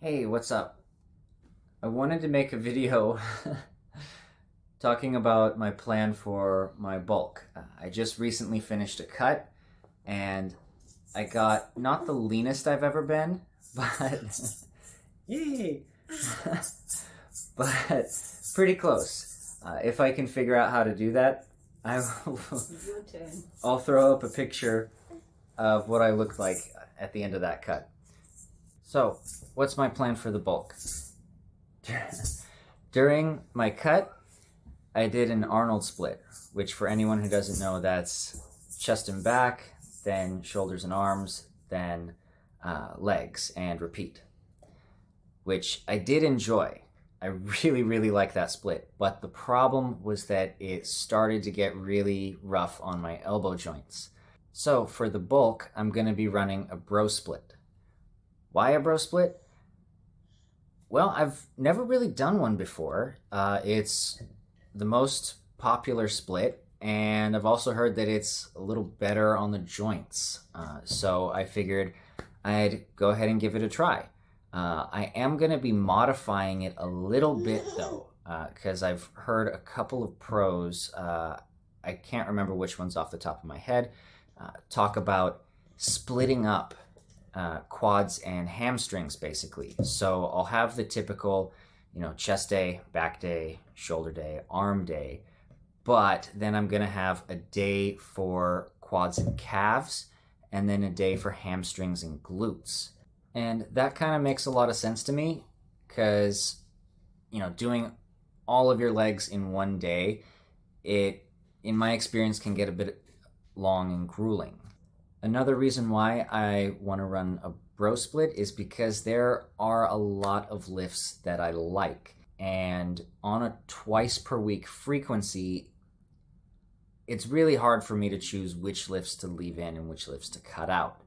Hey, what's up? I wanted to make a video talking about my plan for my bulk. I just recently finished a cut and I got not the leanest I've ever been, but yay, but pretty close. If I can figure out how to do that, I will, Your turn. I'll throw up a picture of what I looked like at the end of that cut. So, what's my plan for the bulk? During my cut, I did an Arnold split, which for anyone who doesn't know, that's chest and back, then shoulders and arms, then legs, and repeat, which I did enjoy. I really, really like that split, but the problem was that it started to get really rough on my elbow joints. So for the bulk, I'm going to be running a bro split. Why a bro split? Well, I've never really done one before. It's the most popular split, and I've also heard that it's a little better on the joints. So I figured I'd go ahead and give it a try. I am going to be modifying it a little bit though, because I've heard a couple of pros, I can't remember which ones off the top of my head, talk about splitting up quads and hamstrings basically. So I'll have the typical, chest day, back day, shoulder day, arm day, but then I'm gonna have a day for quads and calves, and then a day for hamstrings and glutes. And that kind of makes a lot of sense to me because, doing all of your legs in one day, it, in my experience, can get a bit long and grueling. Another reason why I want to run a bro split is because there are a lot of lifts that I like. And on a twice per week frequency, it's really hard for me to choose which lifts to leave in and which lifts to cut out.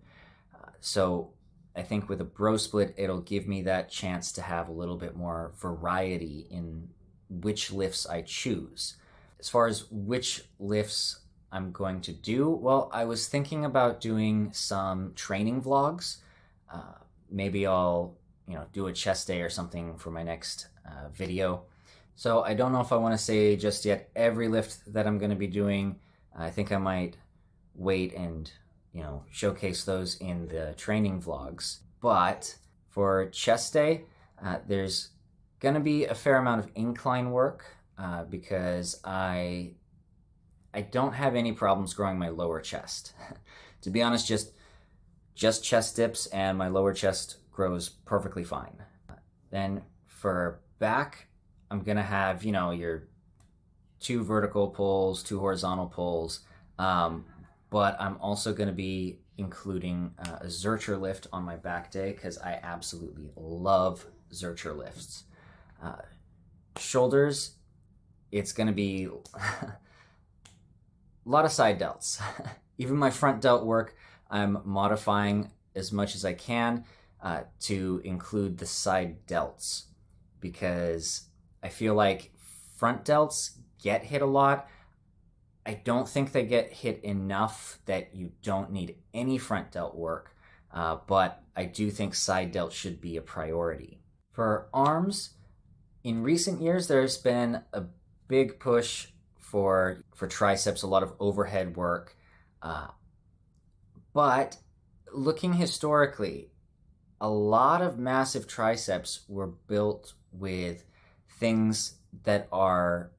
So I think with a bro split, it'll give me that chance to have a little bit more variety in which lifts I choose. As far as which lifts I'm going to do, well, I was thinking about doing some training vlogs. Maybe I'll, do a chest day or something for my next video. So I don't know if I want to say just yet every lift that I'm going to be doing. I think I might wait and, showcase those in the training vlogs. But for chest day, there's going to be a fair amount of incline work because I don't have any problems growing my lower chest. To be honest, just chest dips and my lower chest grows perfectly fine. Then for back, I'm gonna have, your 2 vertical pulls, 2 horizontal pulls, but I'm also gonna be including a Zercher lift on my back day because I absolutely love Zercher lifts. Shoulders, it's gonna be a lot of side delts. Even my front delt work, I'm modifying as much as I can to include the side delts because I feel like front delts get hit a lot. I don't think they get hit enough that you don't need any front delt work, but I do think side delt should be a priority. For arms, in recent years, there's been a big push for triceps, a lot of overhead work. But looking historically, a lot of massive triceps were built with things that are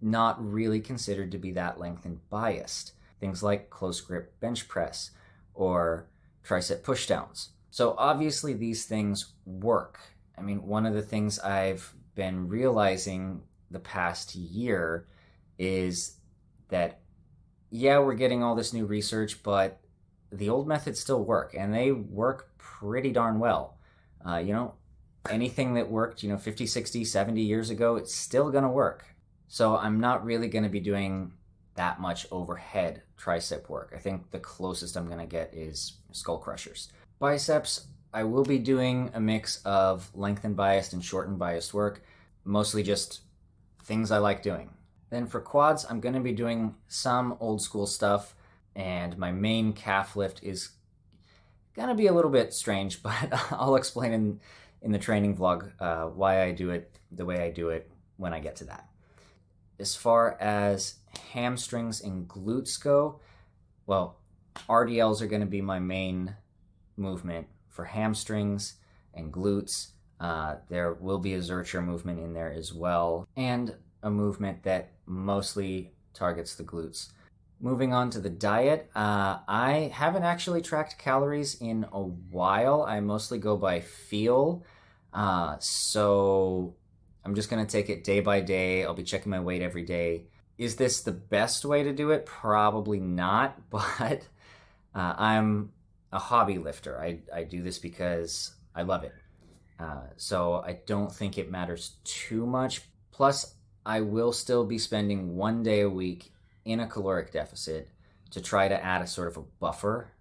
not really considered to be that lengthened biased. Things like close grip bench press or tricep pushdowns. So obviously these things work. I mean, one of the things I've been realizing the past year is that, yeah, we're getting all this new research, but the old methods still work, and they work pretty darn well. Anything that worked, 50, 60, 70 years ago, it's still going to work. So I'm not really going to be doing that much overhead tricep work. I think the closest I'm going to get is skull crushers. Biceps, I will be doing a mix of lengthened biased and shortened biased work, mostly just things I like doing. Then for quads, I'm going to be doing some old school stuff, and my main calf lift is going to be a little bit strange, but I'll explain in the training vlog why I do it the way I do it when I get to that. As far as hamstrings and glutes go, well, RDLs are going to be my main movement for hamstrings and glutes. There will be a Zercher movement in there as well, and a movement that mostly targets the glutes. Moving on to the diet, I haven't actually tracked calories in a while. I mostly go by feel, so I'm just going to take it day by day. I'll be checking my weight every day. Is this the best way to do it? Probably not, but I'm a hobby lifter. I do this because I love it. So I don't think it matters too much. Plus, I will still be spending 1 day a week in a caloric deficit to try to add a sort of a buffer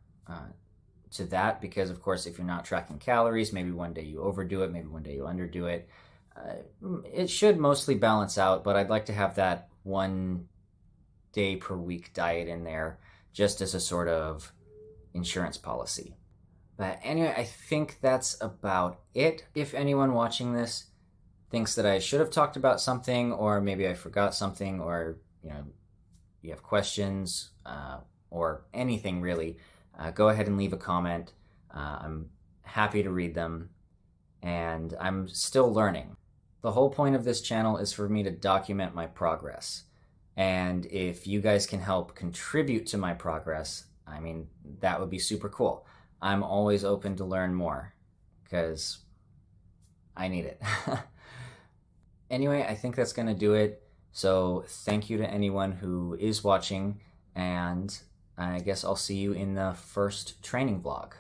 to that, because of course if you're not tracking calories, maybe one day you overdo it, maybe one day you underdo it. It should mostly balance out, but I'd like to have that 1 day per week diet in there just as a sort of insurance policy. But anyway, I think that's about it. If anyone watching this thinks that I should have talked about something, or maybe I forgot something, or you have questions or anything really, go ahead and leave a comment. I'm happy to read them, and I'm still learning. The whole point of this channel is for me to document my progress, and if you guys can help contribute to my progress, I mean, that would be super cool. I'm always open to learn more because I need it. Anyway, I think that's going to do it. So thank you to anyone who is watching, and I guess I'll see you in the first training vlog.